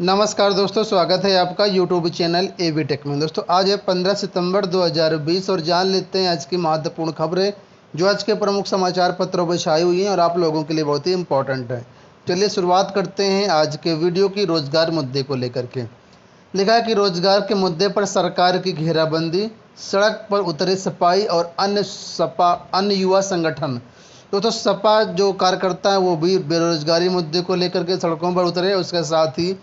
नमस्कार दोस्तों, स्वागत है आपका यूट्यूब चैनल एवी टेक में। दोस्तों आज है 15 सितंबर 2020 और जान लेते हैं आज की महत्वपूर्ण खबरें जो आज के प्रमुख समाचार पत्रों पर छाई हुई हैं और आप लोगों के लिए बहुत ही इम्पोर्टेंट है। चलिए शुरुआत करते हैं आज के वीडियो की रोजगार मुद्दे को लेकर के। लिखा है कि रोजगार के मुद्दे पर सरकार की घेराबंदी, सड़क पर उतरे सपाई और अन्य युवा संगठन। तो सपा जो कार्यकर्ता है वो भी बेरोजगारी मुद्दे को लेकर के सड़कों पर उतरे। उसके साथ ही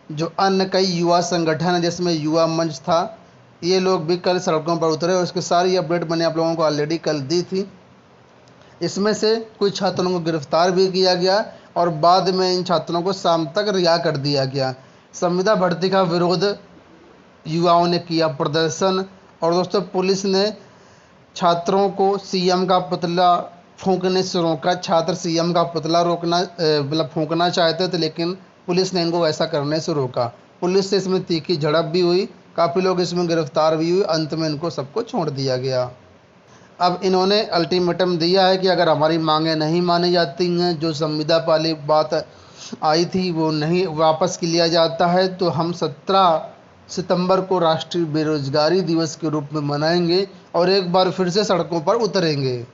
जो अन्य कई युवा संगठन है जिसमें युवा मंच था, ये लोग भी कल सड़कों पर उतरे और उसकी सारी अपडेट मैंने आप लोगों को ऑलरेडी कल दी थी। इसमें से कुछ छात्रों को गिरफ्तार भी किया गया और बाद में इन छात्रों को शाम तक रिहा कर दिया गया। संविदा भर्ती का विरोध युवाओं ने किया प्रदर्शन और दोस्तों पुलिस ने छात्रों को सीएम का पुतला फूंकने से रोका। छात्र सीएम का पुतला फूंकना चाहते थे लेकिन पुलिस ने इनको ऐसा करने से रोका। पुलिस से इसमें तीखी झड़प भी हुई, काफ़ी लोग इसमें गिरफ्तार भी हुए, अंत में इनको सबको छोड़ दिया गया। अब इन्होंने अल्टीमेटम दिया है कि अगर हमारी मांगें नहीं मानी जाती हैं, जो संविदा वाली बात आई थी वो नहीं वापस लिया जाता है, तो हम 17 सितंबर को राष्ट्रीय बेरोजगारी दिवस के रूप में मनाएंगे और एक बार फिर से सड़कों पर उतरेंगे।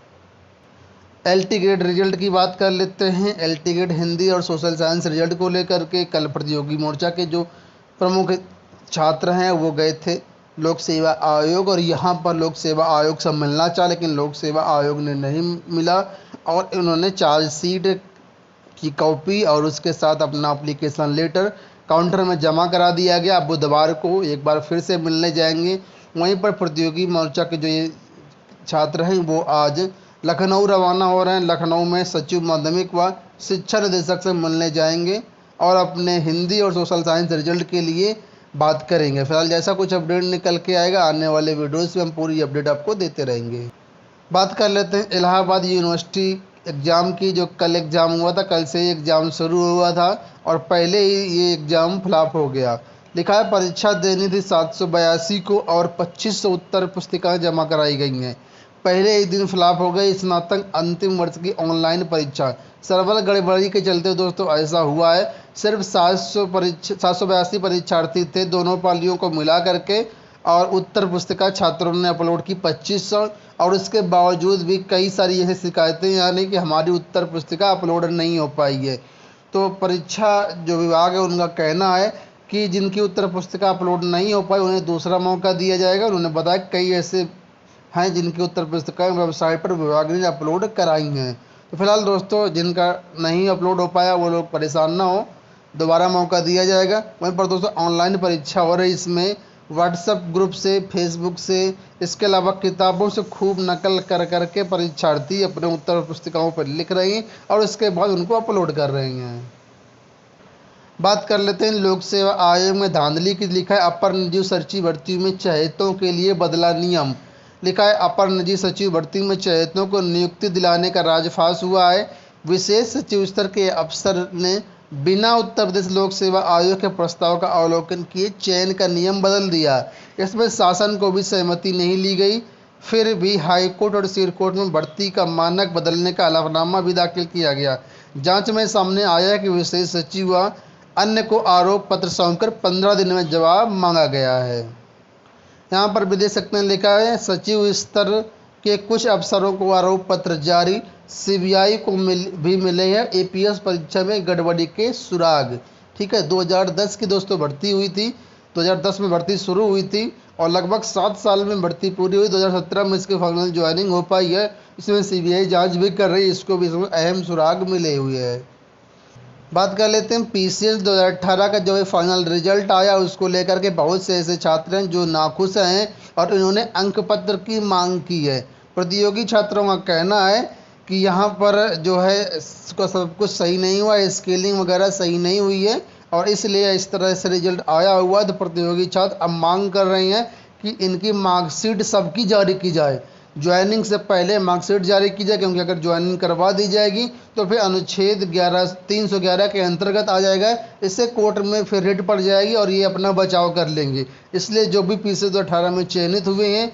एलटी ग्रेड रिजल्ट की बात कर लेते हैं। एलटी ग्रेड हिंदी और सोशल साइंस रिजल्ट को लेकर के कल प्रतियोगी मोर्चा के जो प्रमुख छात्र हैं वो गए थे लोक सेवा आयोग और यहाँ पर लोक सेवा आयोग से मिलना चाहा लेकिन लोक सेवा आयोग ने नहीं मिला और इन्होंने चार्जशीट की कॉपी और उसके साथ अपना एप्लीकेशन लेटर काउंटर में जमा करा दिया गया। अब बुधवार को एक बार फिर से मिलने जाएंगे। वहीं पर प्रतियोगी मोर्चा के जो ये छात्र हैं वो आज लखनऊ रवाना हो रहे हैं। लखनऊ में सचिव माध्यमिक व शिक्षा निदेशक से मिलने जाएंगे और अपने हिंदी और सोशल साइंस रिजल्ट के लिए बात करेंगे। फिलहाल जैसा कुछ अपडेट निकल के आएगा आने वाले वीडियोस में हम पूरी अपडेट आपको देते रहेंगे। बात कर लेते हैं इलाहाबाद यूनिवर्सिटी एग्ज़ाम की। जो कल एग्ज़ाम हुआ था, कल से ही एग्ज़ाम शुरू हुआ था और पहले ही ये एग्ज़ाम फ्लॉप हो गया। लिखा है परीक्षा देनी थी 782 को और 2500 उत्तर पुस्तिकाएँ जमा कराई गई हैं। पहले ही दिन फ्लॉप हो गई स्नातक अंतिम वर्ष की ऑनलाइन परीक्षा। सर्वर गड़बड़ी के चलते दोस्तों ऐसा हुआ है। सिर्फ 782 परीक्षार्थी थे दोनों पालियों को मिला करके और उत्तर पुस्तिका छात्रों ने अपलोड की 2500 और इसके बावजूद भी कई सारी ऐसी शिकायतें यानी कि हमारी उत्तर पुस्तिका अपलोड नहीं हो पाई है। तो परीक्षा जो विभाग है उनका कहना है कि जिनकी उत्तर पुस्तिका अपलोड नहीं हो पाई उन्हें दूसरा मौका दिया जाएगा। उन्होंने बताया कई ऐसे हैं जिनकी उत्तर पुस्तिकाएँ वेबसाइट पर विभाग ने अपलोड कराई हैं। तो फिलहाल दोस्तों जिनका नहीं अपलोड हो पाया वो लोग परेशान ना हो, दोबारा मौका दिया जाएगा। वहीं पर दोस्तों ऑनलाइन परीक्षा हो रही, इसमें व्हाट्सएप ग्रुप से, फेसबुक से, इसके अलावा किताबों से खूब नकल कर करके परीक्षार्थी अपने उत्तर पुस्तिकाओं पर लिख रहे हैं और उसके बाद उनको अपलोड कर रहे हैं। बात कर लेते हैं लोक सेवा आयोग में धांधली की। लिखा है अपर निजी सचिव भर्ती में चहेतों के लिए बदला नियम। लिखा है अपर निजी सचिव भर्ती में चहेतों को नियुक्ति दिलाने का राजफास हुआ है। विशेष सचिव स्तर के अफसर ने बिना उत्तर प्रदेश लोक सेवा आयोग के प्रस्ताव का अवलोकन किए चयन का नियम बदल दिया। इसमें शासन को भी सहमति नहीं ली गई। फिर भी हाईकोर्ट और सिरकोर्ट में भर्ती का मानक बदलने का हलफनामा भी दाखिल किया गया। जांच में सामने आया कि विशेष सचिव व अन्य को आरोप पत्र सौंपकर 15 दिन में जवाब मांगा गया है। यहाँ पर भी देख सकते हैं लिखा है सचिव स्तर के कुछ अफसरों को आरोप पत्र जारी। सीबीआई को भी मिले हैं एपीएस परीक्षा में गड़बड़ी के सुराग। ठीक है, 2010 की दोस्तों भर्ती हुई थी, 2010 में भर्ती शुरू हुई थी और लगभग 7 साल में भर्ती पूरी हुई। 2017 में इसकी फाइनल ज्वाइनिंग हो पाई है। इसमें सीबीआई जांच भी कर रही है, इसको भी इसमें अहम सुराग मिले हुए हैं। बात कर लेते हैं पीसीएस 2018 का जो फाइनल रिजल्ट आया उसको लेकर के बहुत से ऐसे छात्र हैं जो नाखुश हैं और इन्होंने अंक पत्र की मांग की है। प्रतियोगी छात्रों का कहना है कि यहाँ पर जो है इसका सब कुछ सही नहीं हुआ, स्केलिंग वगैरह सही नहीं हुई है और इसलिए इस तरह से रिजल्ट आया हुआ है। तो प्रतियोगी छात्र अब मांग कर रहे हैं कि इनकी मार्कशीट सबकी जारी की जाए, ज्वाइनिंग से पहले मार्कशीट जारी की जाए, क्योंकि अगर ज्वाइनिंग करवा दी जाएगी तो फिर अनुच्छेद 311 के अंतर्गत आ जाएगा। इससे कोर्ट में फिर रिट पड़ जाएगी और ये अपना बचाव कर लेंगे। इसलिए जो भी पीसीएस 2018 में चयनित हुए हैं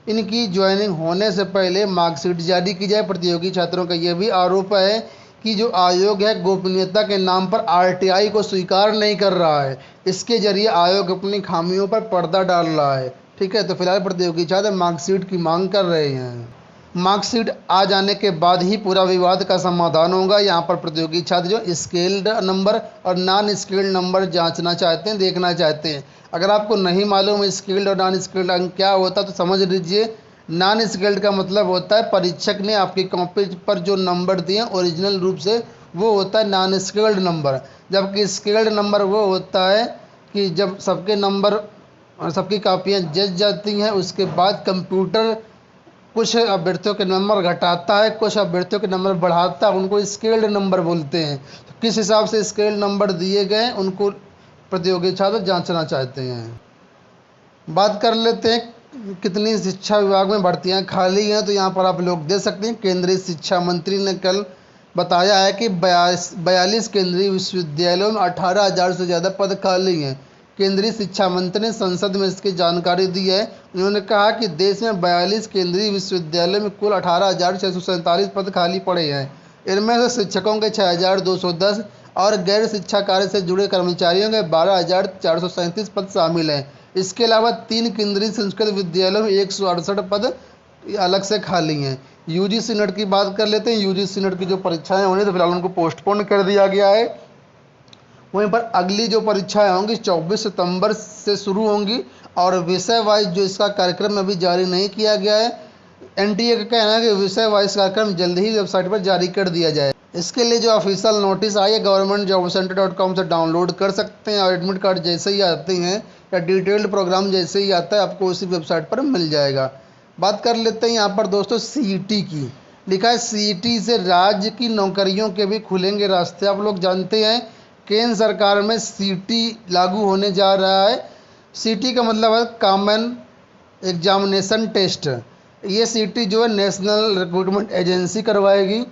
इनकी ज्वाइनिंग होने से पहले मार्कशीट जारी की जाए। प्रतियोगी छात्रों का यह भी आरोप है कि जो आयोग है गोपनीयता के नाम पर आरटीआई को स्वीकार नहीं कर रहा है। इसके जरिए आयोग अपनी खामियों पर पर्दा डाल रहा है। ठीक है, तो फिलहाल प्रतियोगी छात्र मार्कशीट की मांग कर रहे हैं। मार्कशीट आ जाने के बाद ही पूरा विवाद का समाधान होगा। यहाँ पर प्रतियोगी छात्र जो स्केल्ड नंबर और नॉन स्केल्ड नंबर जांचना चाहते हैं, देखना चाहते हैं। अगर आपको नहीं मालूम है स्केल्ड और नॉन स्केल्ड अंक क्या होता है तो समझ लीजिए। नॉन स्केल्ड का मतलब होता है परीक्षक ने आपकी कॉपी पर जो नंबर दिए ओरिजिनल रूप से, वो होता है नॉन स्केल्ड नंबर। जबकि स्केल्ड नंबर वो होता है कि जब सबके नंबर, सबकी कापियाँ जच जाती हैं, उसके बाद कंप्यूटर कुछ अभ्यर्थियों के नंबर घटाता है, कुछ अभ्यर्थियों के नंबर बढ़ाता है, उनको स्केल्ड नंबर बोलते हैं। तो किस हिसाब से स्केल्ड नंबर दिए गए उनको प्रतियोगी छात्र जांचना चाहते हैं। बात कर लेते हैं कितनी शिक्षा विभाग में भर्तियां खाली हैं। तो यहाँ पर आप लोग देख सकते हैं केंद्रीय शिक्षा मंत्री ने कल बताया है कि 42 केंद्रीय विश्वविद्यालयों में 18,000 से ज़्यादा पद खाली हैं। केंद्रीय शिक्षा मंत्री ने संसद में इसकी जानकारी दी है। उन्होंने कहा कि देश में 42 केंद्रीय विश्वविद्यालयों में कुल 18,647 पद खाली पड़े हैं। इनमें से शिक्षकों के 6,210 और गैर शिक्षा कार्य से जुड़े कर्मचारियों के 12,437 पद शामिल हैं। इसके अलावा 3 केंद्रीय संस्कृत विद्यालयों में 168 पद अलग से खाली हैं। यूजीसी नेट की बात कर लेते हैं। यूजीसी नेट की जो परीक्षाएं होंगी तो फिलहाल उनको पोस्टपोन कर दिया गया है। वहीं पर अगली जो परीक्षाएं होंगी 24 सितंबर से शुरू होंगी और विषय वाइज जो इसका कार्यक्रम अभी जारी नहीं किया गया है। एनटीए का कहना है कि विषय वाइज कार्यक्रम जल्द ही वेबसाइट पर जारी कर दिया जाए। इसके लिए जो ऑफिशियल नोटिस आई है governmentjobcenter.com से डाउनलोड कर सकते हैं और एडमिट कार्ड जैसे ही आते हैं या डिटेल्ड प्रोग्राम जैसे ही आता है आपको उसी वेबसाइट पर मिल जाएगा। बात कर लेते हैं यहाँ पर दोस्तों सीईटी की। लिखा है सीईटी से राज्य की नौकरियों के भी खुलेंगे रास्ते। आप लोग जानते हैं केंद्र सरकार में सीटी लागू होने जा रहा है। सीटी का मतलब है कॉमन एग्जामिनेशन टेस्ट। ये सीटी जो है नेशनल रिक्रूटमेंट एजेंसी करवाएगी।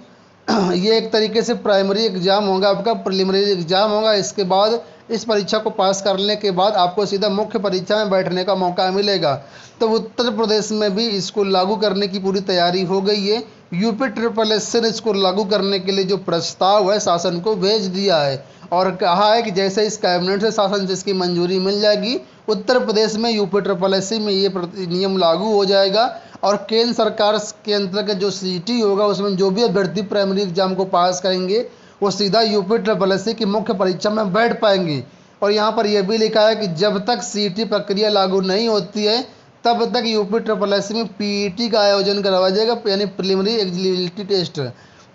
ये एक तरीके से प्राइमरी एग्ज़ाम होगा, आपका प्रिलिमिनरी एग्ज़ाम होगा। इसके बाद इस परीक्षा को पास करने के बाद आपको सीधा मुख्य परीक्षा में बैठने का मौका मिलेगा। तो उत्तर प्रदेश में भी इसको लागू करने की पूरी तैयारी हो गई है। यूपी SSS ने इसको लागू करने के लिए जो प्रस्ताव है शासन को भेज दिया है और कहा है कि जैसे इस कैबिनेट से शासन से इसकी मंजूरी मिल जाएगी उत्तर प्रदेश में यूपी SSS में ये नियम लागू हो जाएगा और केंद्र सरकार के अंतर्गत जो सीटी होगा उसमें जो भी अभ्यर्थी प्राइमरी एग्जाम को पास करेंगे वो सीधा यूपी SSS की मुख्य परीक्षा में बैठ पाएंगे। और यहाँ पर यह भी लिखा है कि जब तक सीटी प्रक्रिया लागू नहीं होती है तब तक यूपी SSS में पीईटी का आयोजन करवाया जाएगा, यानी प्रिलिमिनरी एलिजिबिलिटी टेस्ट।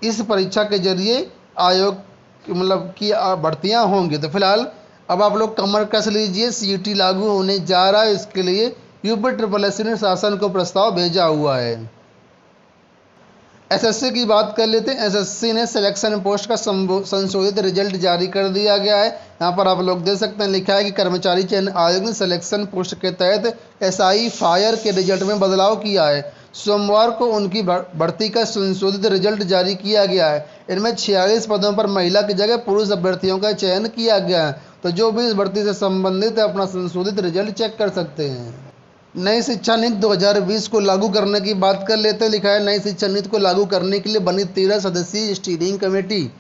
इस परीक्षा के जरिए आयोग मतलब की भर्तियाँ होंगी। तो फिलहाल अब आप लोग कमर कस लीजिए, सीईटी लागू होने जा रहा है। इसके लिए यूपी SSS ने शासन को प्रस्ताव भेजा हुआ है। एसएससी की बात कर लेते हैं। एसएससी ने सिलेक्शन पोस्ट का संशोधित रिजल्ट जारी कर दिया गया है। यहाँ पर आप लोग देख सकते हैं लिखा है कि कर्मचारी चयन आयोग ने सिलेक्शन पोस्ट के तहत एसआई फायर के रिजल्ट में बदलाव किया है। सोमवार को उनकी भर्ती का संशोधित रिजल्ट जारी किया गया है। इनमें 46 पदों पर महिला की जगह पुरुष अभ्यर्थियों का चयन किया गया है। तो जो भी इस भर्ती से संबंधित है अपना संशोधित रिजल्ट चेक कर सकते हैं। नई शिक्षा नीति 2020 को लागू करने की बात कर लेते हैं। लिखा है नई शिक्षा नीति को लागू करने के लिए बनी 13 सदस्यीय स्टीयरिंग कमेटी।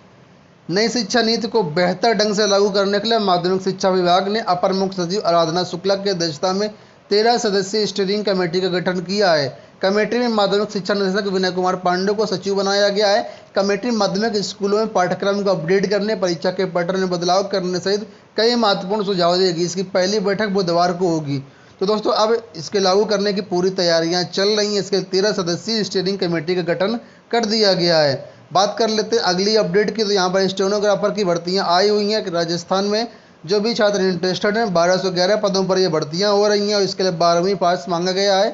नई शिक्षा नीति को बेहतर ढंग से लागू करने के लिए माध्यमिक शिक्षा विभाग ने अपर मुख्य सचिव आराधना शुक्ला की अध्यक्षता में 13 सदस्यीय स्टीयरिंग कमेटी का गठन किया है। कमेटी में माध्यमिक शिक्षा निदेशक विनय कुमार पांडे को सचिव बनाया गया है। कमेटी माध्यमिक स्कूलों में पाठ्यक्रम को अपडेट करने, परीक्षा के पैटर्न में बदलाव करने सहित कई महत्वपूर्ण सुझाव देगी। इसकी पहली बैठक बुधवार को होगी। तो दोस्तों अब इसके लागू करने की पूरी तैयारियां चल रही हैं। इसके 13 सदस्यीय स्टीयरिंग कमेटी का गठन कर दिया गया है। बात कर लेते हैं अगली अपडेट की। तो यहाँ पर स्टेनोग्राफर की भर्तियां आई हुई हैं राजस्थान में। जो भी छात्र इंटरेस्टेड हैं 1211 पदों पर ये भर्तियां हो रही हैं और इसके लिए 12वीं पास मांगा गया है।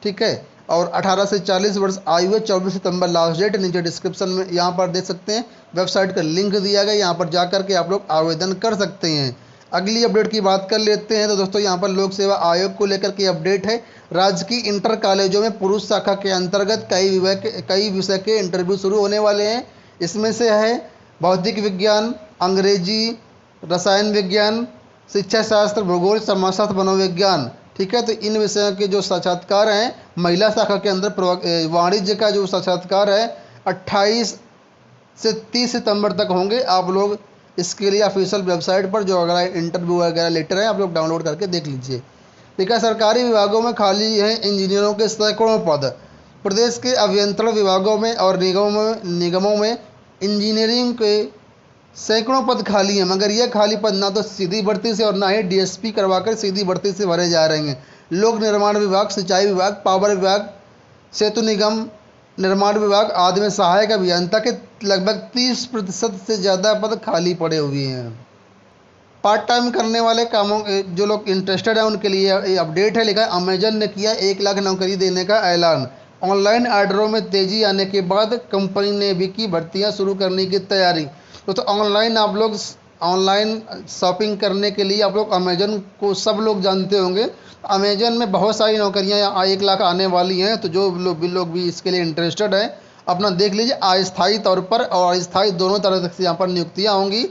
ठीक है, और 18 से 40 वर्ष आयु है। 24 सितंबर लास्ट डेट। नीचे डिस्क्रिप्शन में यहाँ पर देख सकते हैं वेबसाइट का लिंक दिया गया, यहाँ पर जा करके आप लोग आवेदन कर सकते हैं। अगली अपडेट की बात कर लेते हैं। तो दोस्तों यहाँ पर लोक सेवा आयोग को लेकर के अपडेट है। राज्य की इंटर कॉलेजों में पुरुष शाखा के अंतर्गत कई विषय के इंटरव्यू शुरू होने वाले हैं। इसमें से है भौतिक विज्ञान, अंग्रेजी, रसायन विज्ञान, शिक्षा शास्त्र, भूगोल, समाजशास्त्र, मनोविज्ञान। ठीक है, तो इन विषयों के जो साक्षात्कार हैं महिला शाखा के अंदर वाणिज्य का जो साक्षात्कार है 28 से 30 सितंबर तक होंगे। आप लोग इसके लिए ऑफिशियल वेबसाइट पर जो अगर इंटरव्यू वगैरह लेटर है आप लोग डाउनलोड करके देख लीजिए। ठीक है, सरकारी विभागों में खाली हैं इंजीनियरों के सैकड़ों पद। प्रदेश के अभियंत्रण विभागों में और निगमों में इंजीनियरिंग के सैकड़ों पद खाली हैं, मगर यह खाली पद ना तो सीधी भर्ती से और ना ही डीएसपी करवाकर सीधी भर्ती से भरे जा रहे हैं। लोक निर्माण विभाग, सिंचाई विभाग, पावर विभाग, सेतु निगम, निर्माण विभाग आदि में सहायक अभियंता के लगभग 30% से ज़्यादा पद खाली पड़े हुए हैं। पार्ट टाइम करने वाले कामों जो लोग इंटरेस्टेड हैं उनके लिए ये अपडेट है। लिखा है अमेजन ने किया 1 लाख नौकरी देने का ऐलान। ऑनलाइन ऑर्डरों में तेजी आने के बाद कंपनी ने भी की भर्तियां शुरू करने की तैयारी। तो ऑनलाइन आप लोग ऑनलाइन शॉपिंग करने के लिए आप लोग अमेजन को सब लोग जानते होंगे। अमेजन में बहुत सारी नौकरियां 1 लाख आने वाली हैं। तो जो लोग भी इसके लिए इंटरेस्टेड है अपना देख लीजिए। अस्थायी तौर पर और स्थायी दोनों तरह से यहाँ पर नियुक्तियाँ होंगी।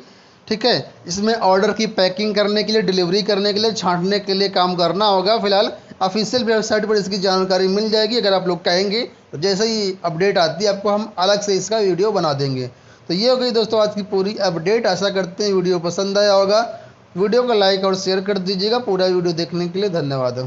ठीक है, इसमें ऑर्डर की पैकिंग करने के लिए, डिलीवरी करने के लिए, छांटने के लिए काम करना होगा। फिलहाल ऑफिशियल वेबसाइट पर इसकी जानकारी मिल जाएगी। अगर आप लोग कहेंगे तो जैसे ही अपडेट आती है आपको हम अलग से इसका वीडियो बना देंगे। तो ये हो गई दोस्तों आज की पूरी अपडेट। आशा करते हैं वीडियो पसंद आया होगा। वीडियो को लाइक और शेयर कर दीजिएगा। पूरा वीडियो देखने के लिए धन्यवाद।